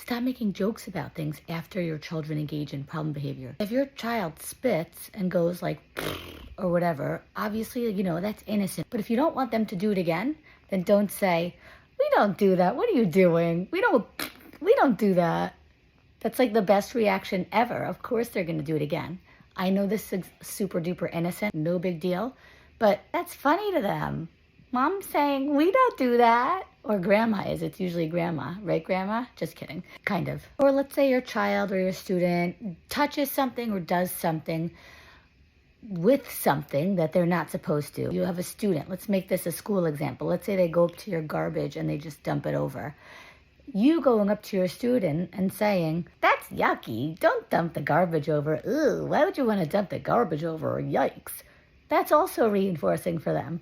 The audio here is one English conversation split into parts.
Stop making jokes about things after your children engage in problem behavior. If your child spits and goes like, or whatever, obviously, that's innocent. But if you don't want them to do it again, then don't say, we don't do that. What are you doing? We don't do that. That's like the best reaction ever. Of course they're going to do it again. I know this is super duper innocent, no big deal, but that's funny to them. Mom's saying, we don't do that. Or grandma is. It's usually grandma. Right, grandma? Just kidding. Kind of. Or let's say your child or your student touches something or does something with something that they're not supposed to. You have a student. Let's make this a school example. Let's say they go up to your garbage and they just dump it over. You going up to your student and saying, that's yucky. Don't dump the garbage over. Ooh, why would you want to dump the garbage over? Yikes. That's also reinforcing for them.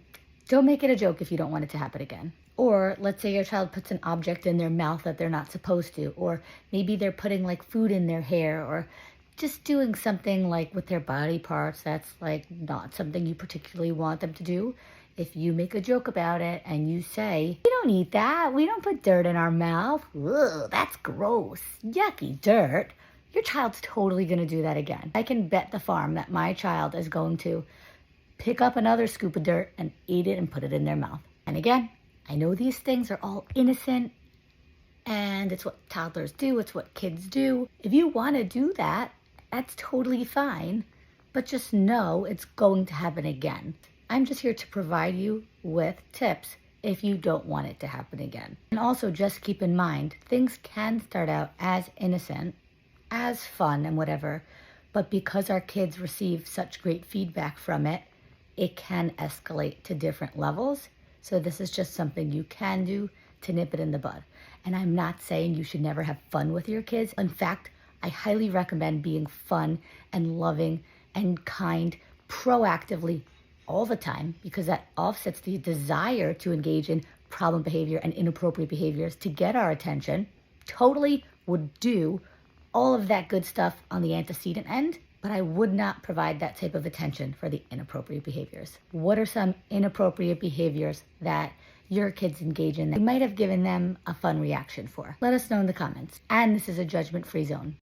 Don't make it a joke if you don't want it to happen again. Or let's say your child puts an object in their mouth that they're not supposed to. Or maybe they're putting like food in their hair, or just doing something like with their body parts that's like not something you particularly want them to do. If you make a joke about it and you say, we don't eat that. We don't put dirt in our mouth. Ugh, that's gross. Yucky dirt. Your child's totally going to do that again. I can bet the farm that my child is going to pick up another scoop of dirt and eat it and put it in their mouth. And again, I know these things are all innocent and it's what toddlers do. It's what kids do. If you want to do that, that's totally fine. But just know it's going to happen again. I'm just here to provide you with tips if you don't want it to happen again. And also just keep in mind, things can start out as innocent, as fun and whatever, but because our kids receive such great feedback from it, it can escalate to different levels. So this is just something you can do to nip it in the bud. And I'm not saying you should never have fun with your kids. In fact, I highly recommend being fun and loving and kind proactively all the time, because that offsets the desire to engage in problem behavior and inappropriate behaviors to get our attention. Totally would do all of that good stuff on the antecedent end, but I would not provide that type of attention for the inappropriate behaviors. What are some inappropriate behaviors that your kids engage in that you might have given them a fun reaction for? Let us know in the comments. And this is a judgment-free zone.